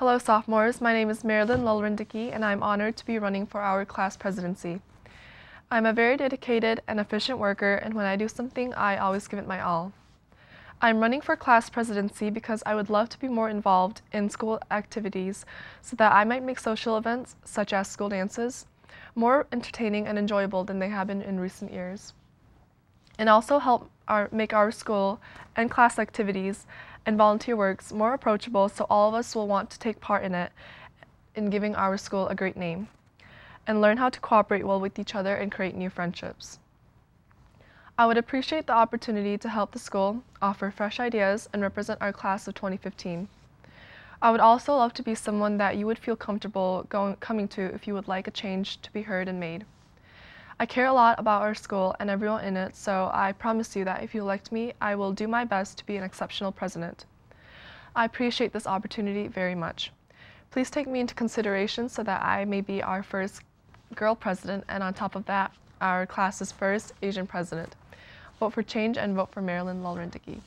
Hello sophomores, my name is Marilyn Lulrindicki and I'm honored to be running for our class presidency. I'm a very dedicated and efficient worker, and when I do something, I always give it my all. I'm running for class presidency because I would love to be more involved in school activities so that I might make social events, such as school dances, more entertaining and enjoyable than they have been in recent years. And also help make our school and class activities and volunteer works more approachable so all of us will want to take part in it, in giving our school a great name, and learn how to cooperate well with each other and create new friendships. I would appreciate the opportunity to help the school, offer fresh ideas, and represent our class of 2015. I would also love to be someone that you would feel comfortable coming to if you would like a change to be heard and made. I care a lot about our school and everyone in it, so I promise you that if you elect me, I will do my best to be an exceptional president. I appreciate this opportunity very much. Please take me into consideration so that I may be our first girl president, and on top of that, our class's first Asian president. Vote for change and vote for Marilyn Lulrindicki.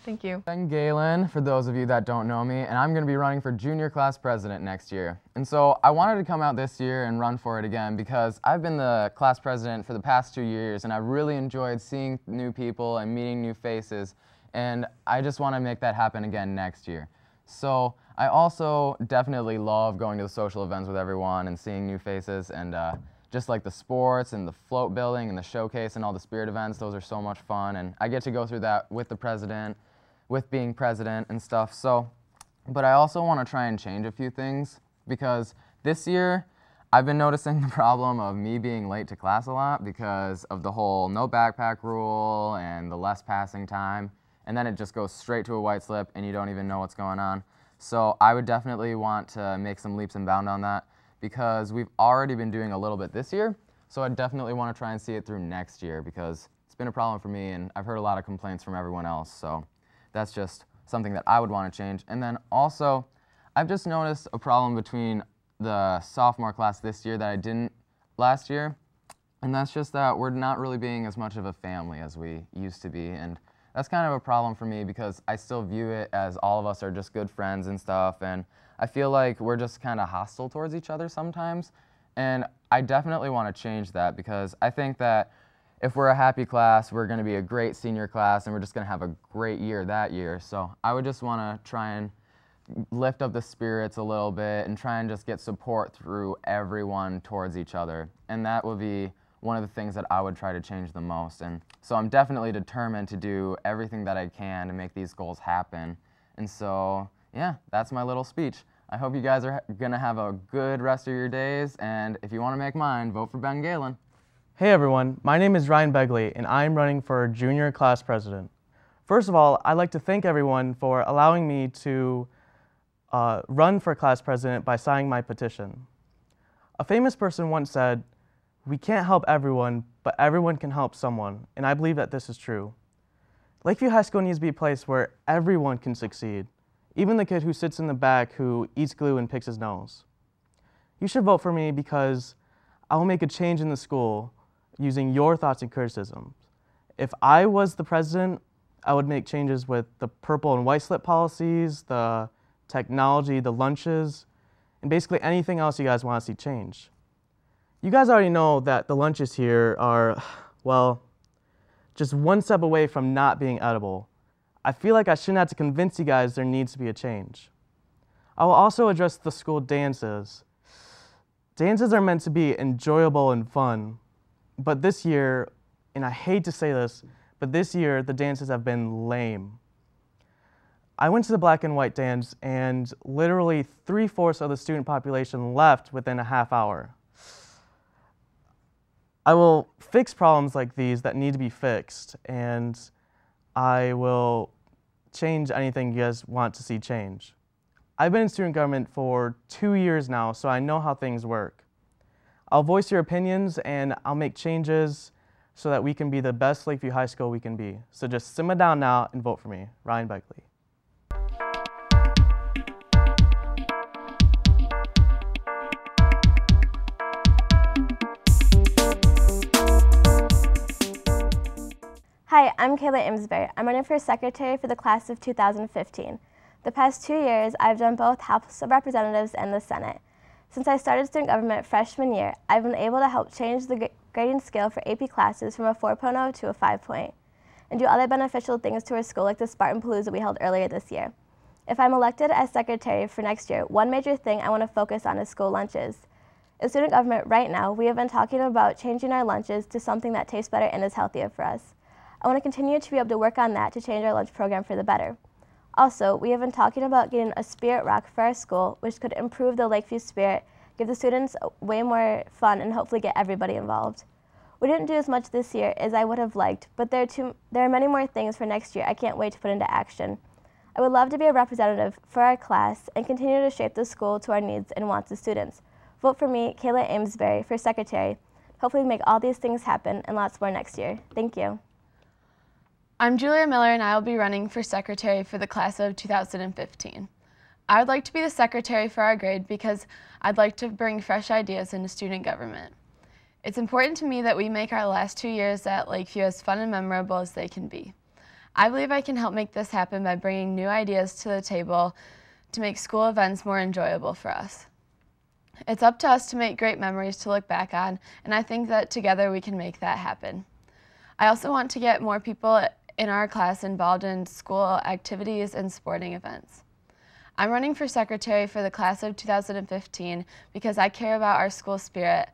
Thank you. I'm Galen, for those of you that don't know me, and I'm going to be running for junior class president next year. And so I wanted to come out this year and run for it again because I've been the class president for the past 2 years, and I really enjoyed seeing new people and meeting new faces, and I just want to make that happen again next year. So I also definitely love going to the social events with everyone and seeing new faces, and just like the sports and the float building and the showcase and all the spirit events, those are so much fun, and I get to go through that with the president, with being president and stuff. So, but I also want to try and change a few things because this year I've been noticing the problem of me being late to class a lot because of the whole no backpack rule and the less passing time, and then it just goes straight to a white slip and you don't even know what's going on. So I would definitely want to make some leaps and bounds on that because we've already been doing a little bit this year, so I definitely want to try and see it through next year because it's been a problem for me and I've heard a lot of complaints from everyone else. So that's just something that I would want to change. And then also, I've just noticed a problem between the sophomore class this year that I didn't last year, and that's just that we're not really being as much of a family as we used to be, and that's kind of a problem for me because I still view it as all of us are just good friends and stuff, and I feel like we're just kind of hostile towards each other sometimes, and I definitely want to change that because I think that if we're a happy class, we're going to be a great senior class, and we're just going to have a great year that year. So I would just want to try and lift up the spirits a little bit and try and just get support through everyone towards each other. And that would be one of the things that I would try to change the most. And so I'm definitely determined to do everything that I can to make these goals happen. And so, yeah, that's my little speech. I hope you guys are going to have a good rest of your days. And if you want to make mine, vote for Ben Galen. Hey everyone, my name is Ryan Begley and I'm running for junior class president. First of all, I'd like to thank everyone for allowing me to run for class president by signing my petition. A famous person once said, "We can't help everyone, but everyone can help someone," and I believe that this is true. Lakeview High School needs to be a place where everyone can succeed, even the kid who sits in the back who eats glue and picks his nose. You should vote for me because I will make a change in the school using your thoughts and criticisms. If I was the president, I would make changes with the purple and white slip policies, the technology, the lunches, and basically anything else you guys want to see changed. You guys already know that the lunches here are, well, just one step away from not being edible. I feel like I shouldn't have to convince you guys there needs to be a change. I will also address the school dances. Dances are meant to be enjoyable and fun. But this year, and I hate to say this, but this year the dances have been lame. I went to the black and white dance and literally 3/4 of the student population left within a half hour. I will fix problems like these that need to be fixed, and I will change anything you guys want to see change. I've been in student government for 2 years now, so I know how things work. I'll voice your opinions and I'll make changes so that we can be the best Lakeview High School we can be. So just simmer down now and vote for me, Ryan Begley. Hi, I'm Kayla Imsbury. I'm running for secretary for the class of 2015. The past 2 years, I've done both House of Representatives and the Senate. Since I started student government freshman year, I've been able to help change the grading scale for AP classes from a 4.0 to a 5 and do other beneficial things to our school like the Spartan Palooza we held earlier this year. If I'm elected as secretary for next year, one major thing I want to focus on is school lunches. In student government right now, we have been talking about changing our lunches to something that tastes better and is healthier for us. I want to continue to be able to work on that to change our lunch program for the better. Also, we have been talking about getting a spirit rock for our school, which could improve the Lakeview spirit, give the students way more fun, and hopefully get everybody involved. We didn't do as much this year as I would have liked, but there are many more things for next year I can't wait to put into action. I would love to be a representative for our class and continue to shape the school to our needs and wants of students. Vote for me, Kayla Amesbury, for secretary. Hopefully we make all these things happen and lots more next year. Thank you. I'm Julia Miller, and I will be running for secretary for the class of 2015. I would like to be the secretary for our grade because I'd like to bring fresh ideas into student government. It's important to me that we make our last 2 years at Lakeview as fun and memorable as they can be. I believe I can help make this happen by bringing new ideas to the table to make school events more enjoyable for us. It's up to us to make great memories to look back on, and I think that together we can make that happen. I also want to get more people in our class involved in school activities and sporting events. I'm running for secretary for the class of 2015 because I care about our school spirit.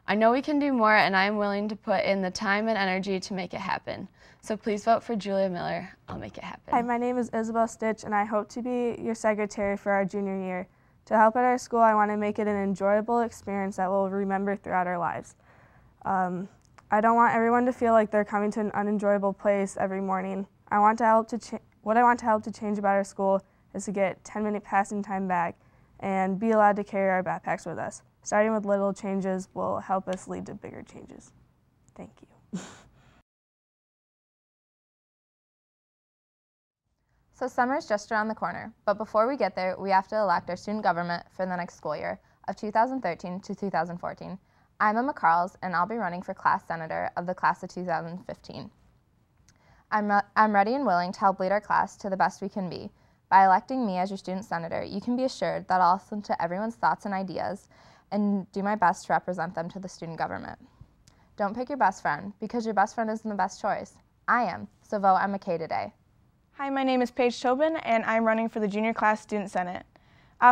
I know we can do more, and I am willing to put in the time and energy to make it happen. So please vote for Julia Miller. I'll make it happen. Hi, my name is Isabel Stitch, and I hope to be your secretary for our junior year. To help at our school, I want to make it an enjoyable experience that we'll remember throughout our lives. I don't want everyone to feel like they're coming to an unenjoyable place every morning. What I want to help to change about our school is to get 10-minute passing time back and be allowed to carry our backpacks with us. Starting with little changes will help us lead to bigger changes. Thank you. So summer's just around the corner, but before we get there, we have to elect our student government for the next school year of 2013 to 2014. I'm Emma Carls, and I'll be running for class senator of the class of 2015. I'm ready and willing to help lead our class to the best we can be. By electing me as your student senator, you can be assured that I'll listen to everyone's thoughts and ideas and do my best to represent them to the student government. Don't pick your best friend, because your best friend isn't the best choice. I am, so vote Emma K today. Hi, my name is Paige Tobin, and I'm running for the Junior Class Student Senate.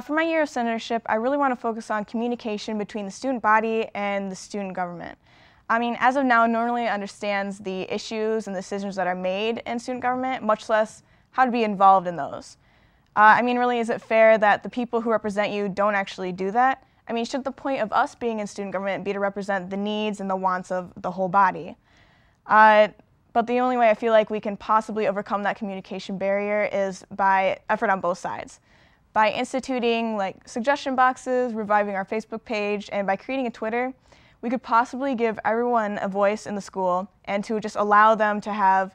For my year of senatorship, I really want to focus on communication between the student body and the student government. I mean, as of now, no one really understands the issues and decisions that are made in student government, much less how to be involved in those. I mean, really, is it fair that the people who represent you don't actually do that? I mean, should the point of us being in student government be to represent the needs and the wants of the whole body? But the only way I feel like we can possibly overcome that communication barrier is by effort on both sides. By instituting like suggestion boxes, reviving our Facebook page, and by creating a Twitter, we could possibly give everyone a voice in the school and to just allow them to have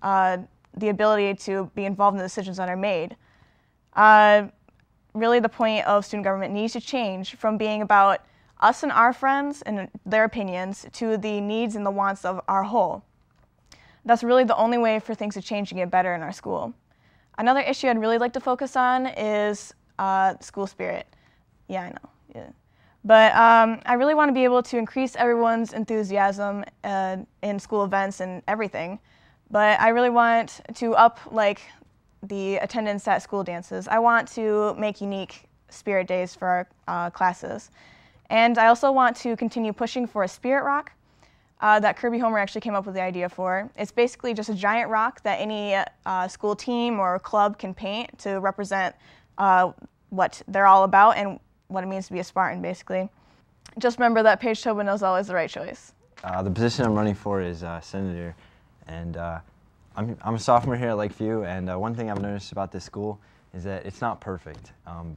the ability to be involved in the decisions that are made. Really, the point of student government needs to change from being about us and our friends and their opinions to the needs and the wants of our whole. That's really the only way for things to change and get better in our school. Another issue I'd really like to focus on is school spirit. Yeah, I know. Yeah. But I really want to be able to increase everyone's enthusiasm in school events and everything. But I really want to up like the attendance at school dances. I want to make unique spirit days for our classes. And I also want to continue pushing for a spirit rock that Kirby Homer actually came up with the idea for. It's basically just a giant rock that any school team or club can paint to represent what they're all about and what it means to be a Spartan, basically. Just remember that Paige Tobin is always the right choice. The position I'm running for is senator, and I'm a sophomore here at Lakeview, and one thing I've noticed about this school is that it's not perfect.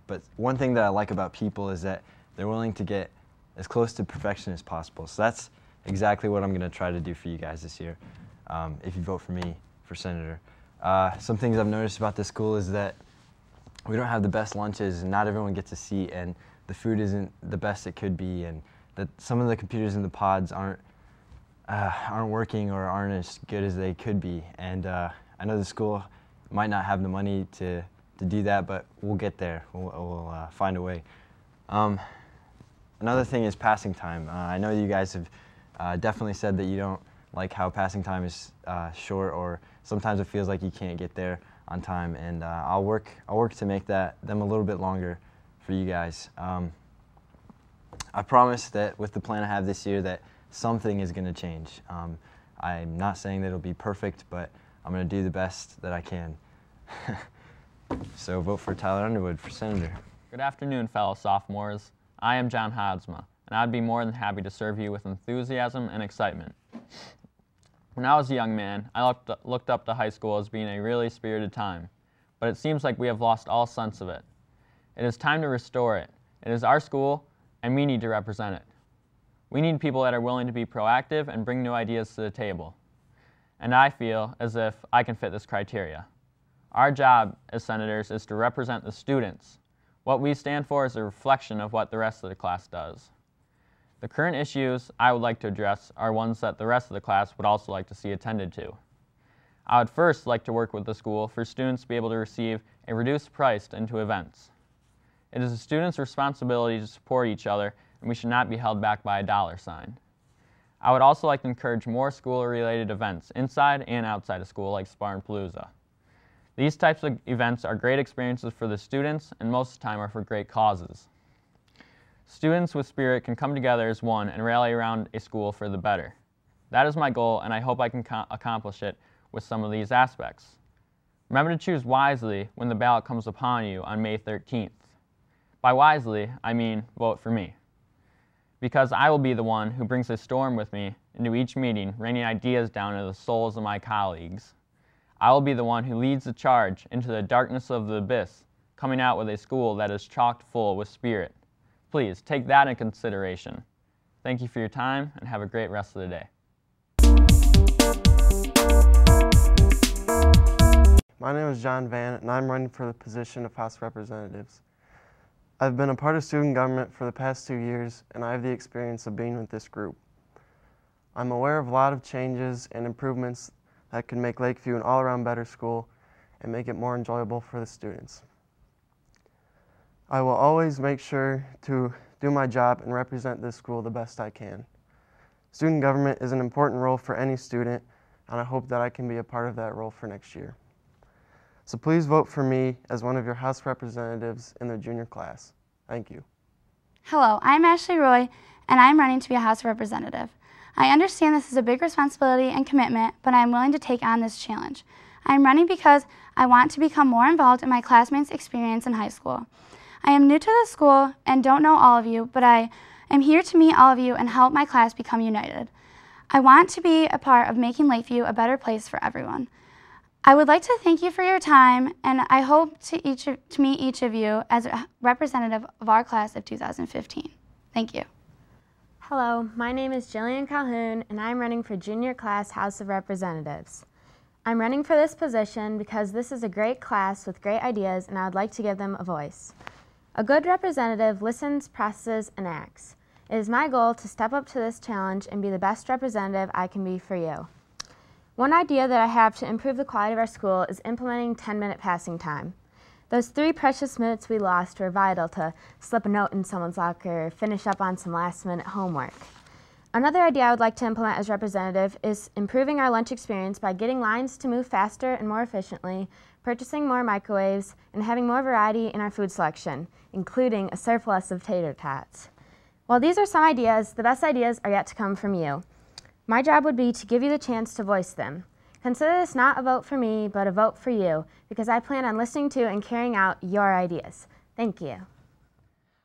But one thing that I like about people is that they're willing to get as close to perfection as possible. So that's exactly what I'm going to try to do for you guys this year, if you vote for me for senator. Some things I've noticed about this school is that we don't have the best lunches, and not everyone gets a seat, and the food isn't the best it could be, and that some of the computers in the pods aren't working or aren't as good as they could be. And I know the school might not have the money to do that, but we'll get there. We'll find a way. Another thing is passing time. I know you guys have definitely said that you don't like how passing time is short, or sometimes it feels like you can't get there on time, and I'll work to make them a little bit longer for you guys. I promise that with the plan I have this year that something is going to change. I'm not saying that it'll be perfect, but I'm going to do the best that I can. So vote for Tyler Underwood for Senator. Good afternoon, fellow sophomores. I am John Hodsma, and I'd be more than happy to serve you with enthusiasm and excitement. When I was a young man, I looked up to high school as being a really spirited time, but it seems like we have lost all sense of it. It is time to restore it. It is our school, and we need to represent it. We need people that are willing to be proactive and bring new ideas to the table. And I feel as if I can fit this criteria. Our job as senators is to represent the students. What we stand for is a reflection of what the rest of the class does. The current issues I would like to address are ones that the rest of the class would also like to see attended to. I would first like to work with the school for students to be able to receive a reduced price into events. It is a student's responsibility to support each other, and we should not be held back by a dollar sign. I would also like to encourage more school-related events inside and outside of school, like Spartanpalooza. These types of events are great experiences for the students, and most of the time are for great causes. Students with spirit can come together as one and rally around a school for the better. That is my goal, and I hope I can accomplish it with some of these aspects. Remember to choose wisely when the ballot comes upon you on May 13th. By wisely, I mean vote for me. Because I will be the one who brings a storm with me into each meeting, raining ideas down into the souls of my colleagues. I will be the one who leads the charge into the darkness of the abyss, coming out with a school that is chocked full with spirit. Please take that into consideration. Thank you for your time, and have a great rest of the day. My name is John Van, and I'm running for the position of House of Representatives. I've been a part of student government for the past 2 years, and I have the experience of being with this group. I'm aware of a lot of changes and improvements that can make Lakeview an all-around better school and make it more enjoyable for the students. I will always make sure to do my job and represent this school the best I can. Student government is an important role for any student, and I hope that I can be a part of that role for next year. So please vote for me as one of your House representatives in the junior class. Thank you. Hello, I'm Ashley Roy, and I'm running to be a House representative. I understand this is a big responsibility and commitment, but I am willing to take on this challenge. I am running because I want to become more involved in my classmates' experience in high school. I am new to the school and don't know all of you, but I am here to meet all of you and help my class become united. I want to be a part of making Lakeview a better place for everyone. I would like to thank you for your time, and I hope to meet each of you as a representative of our class of 2015. Thank you. Hello, my name is Jillian Calhoun, and I'm running for Junior Class House of Representatives. I'm running for this position because this is a great class with great ideas, and I would like to give them a voice. A good representative listens, processes, and acts. It is my goal to step up to this challenge and be the best representative I can be for you. One idea that I have to improve the quality of our school is implementing 10-minute passing time. Those 3 precious minutes we lost were vital to slip a note in someone's locker or finish up on some last-minute homework. Another idea I would like to implement as representative is improving our lunch experience by getting lines to move faster and more efficiently, purchasing more microwaves, and having more variety in our food selection, including a surplus of tater tots. While these are some ideas, the best ideas are yet to come from you. My job would be to give you the chance to voice them. Consider this not a vote for me, but a vote for you, because I plan on listening to and carrying out your ideas. Thank you.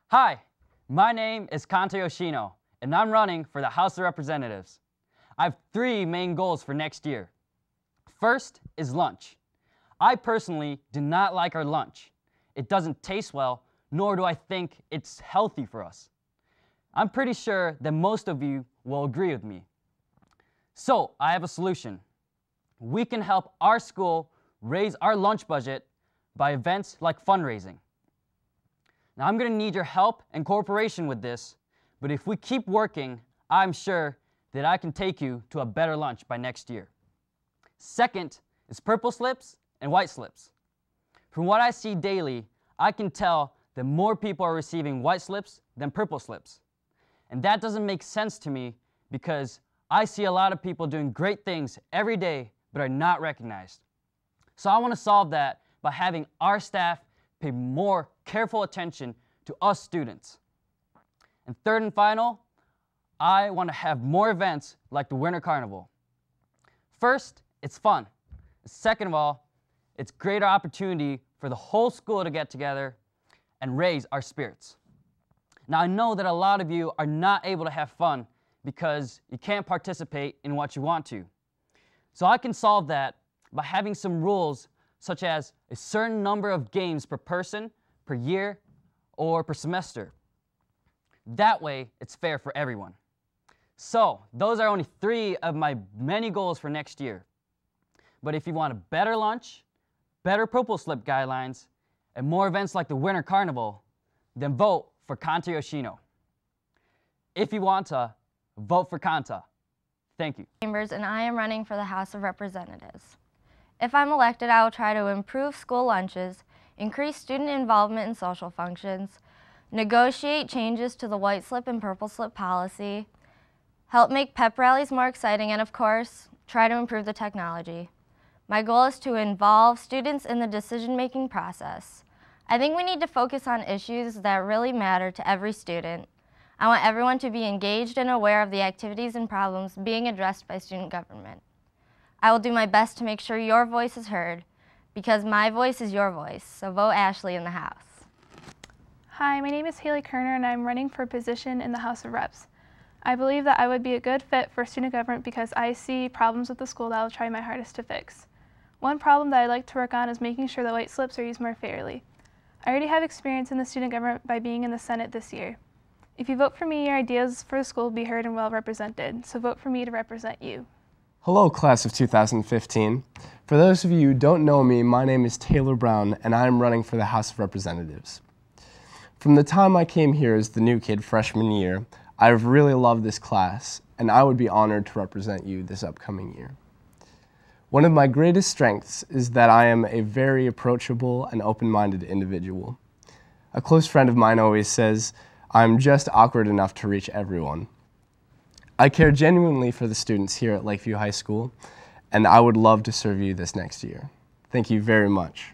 Hi, my name is Kanta Yoshino, and I'm running for the House of Representatives. I have 3 main goals for next year. First is lunch. I personally do not like our lunch. It doesn't taste well, nor do I think it's healthy for us. I'm pretty sure that most of you will agree with me. So I have a solution. We can help our school raise our lunch budget by events like fundraising. Now I'm going to need your help and cooperation with this, but if we keep working, I'm sure that I can take you to a better lunch by next year. Second is purple slips and white slips. From what I see daily, I can tell that more people are receiving white slips than purple slips. And that doesn't make sense to me because I see a lot of people doing great things every day but are not recognized. So I want to solve that by having our staff pay more careful attention to us students. And third and final, I want to have more events like the Winter Carnival. First, it's fun. Second of all, it's a greater opportunity for the whole school to get together and raise our spirits. Now, I know that a lot of you are not able to have fun because you can't participate in what you want to. So I can solve that by having some rules such as a certain number of games per person, per year, or per semester. That way, it's fair for everyone. So, those are only 3 of my many goals for next year. But if you want a better lunch, better purple slip guidelines, and more events like the Winter Carnival, then vote for Kanta Yoshino. If you want to, vote for Kanta. Thank you. Chambers, and I am running for the House of Representatives. If I'm elected, I will try to improve school lunches, increase student involvement in social functions, negotiate changes to the white slip and purple slip policy, help make pep rallies more exciting, and of course, try to improve the technology. My goal is to involve students in the decision-making process. I think we need to focus on issues that really matter to every student. I want everyone to be engaged and aware of the activities and problems being addressed by student government. I will do my best to make sure your voice is heard, because my voice is your voice, so vote Ashley in the House. Hi, my name is Haley Kerner and I'm running for a position in the House of Reps. I believe that I would be a good fit for student government because I see problems with the school that I'll try my hardest to fix. One problem that I'd like to work on is making sure that white slips are used more fairly. I already have experience in the student government by being in the Senate this year. If you vote for me, your ideas for the school will be heard and well represented, so vote for me to represent you. Hello, class of 2015. For those of you who don't know me, my name is Taylor Brown and I'm running for the House of Representatives. From the time I came here as the new kid freshman year, I've really loved this class and I would be honored to represent you this upcoming year. One of my greatest strengths is that I am a very approachable and open-minded individual. A close friend of mine always says, I'm just awkward enough to reach everyone. I care genuinely for the students here at Lakeview High School, and I would love to serve you this next year. Thank you very much.